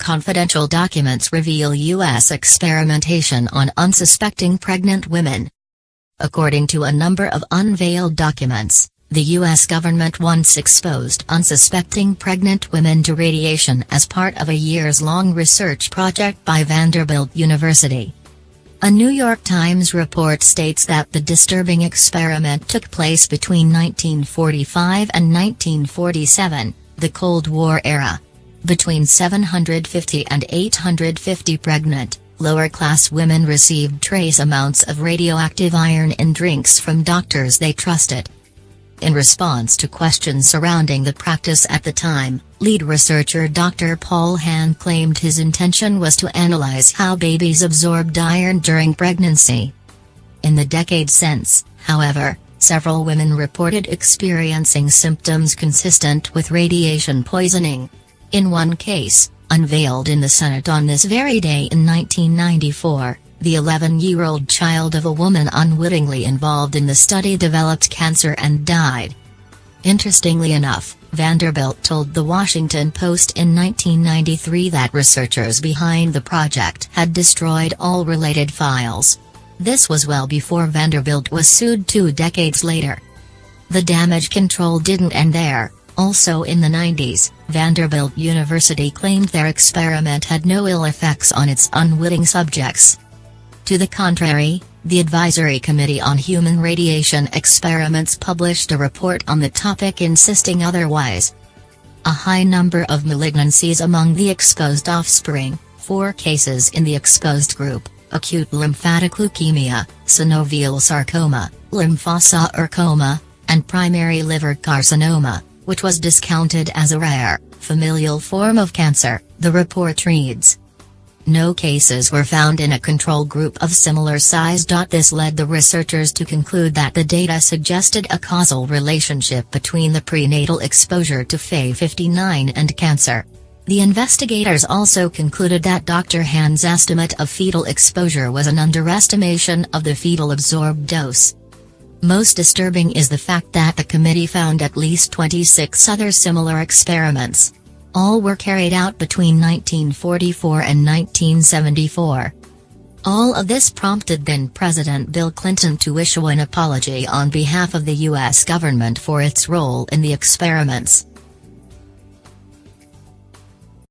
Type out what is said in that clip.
Confidential documents reveal U.S. experimentation on unsuspecting pregnant women. According to a number of unveiled documents, the U.S. government once exposed unsuspecting pregnant women to radiation as part of a years-long research project by Vanderbilt University. A New York Times report states that the disturbing experiment took place between 1945 and 1947, the Cold War era. Between 750 and 850 pregnant, lower-class women received trace amounts of radioactive iron in drinks from doctors they trusted. In response to questions surrounding the practice at the time, lead researcher Dr. Paul Hahn claimed his intention was to analyze how babies absorbed iron during pregnancy. In the decade since, however, several women reported experiencing symptoms consistent with radiation poisoning. In one case, unveiled in the Senate on this very day in 1994, the 11-year-old child of a woman unwittingly involved in the study developed cancer and died. Interestingly enough, Vanderbilt told The Washington Post in 1993 that researchers behind the project had destroyed all related files. This was well before Vanderbilt was sued 2 decades later. The damage control didn't end there. Also in the 90s, Vanderbilt University claimed their experiment had no ill effects on its unwitting subjects. To the contrary, the Advisory Committee on Human Radiation Experiments published a report on the topic insisting otherwise. A high number of malignancies among the exposed offspring, 4 cases in the exposed group, acute lymphatic leukemia, synovial sarcoma, lymphosarcoma, and primary liver carcinoma, which was discounted as a rare, familial form of cancer, the report reads. No cases were found in a control group of similar size. This led the researchers to conclude that the data suggested a causal relationship between the prenatal exposure to Fe59 and cancer. The investigators also concluded that Dr. Hahn's estimate of fetal exposure was an underestimation of the fetal absorbed dose. Most disturbing is the fact that the committee found at least 26 other similar experiments. All were carried out between 1944 and 1974. All of this prompted then-President Bill Clinton to issue an apology on behalf of the U.S. government for its role in the experiments.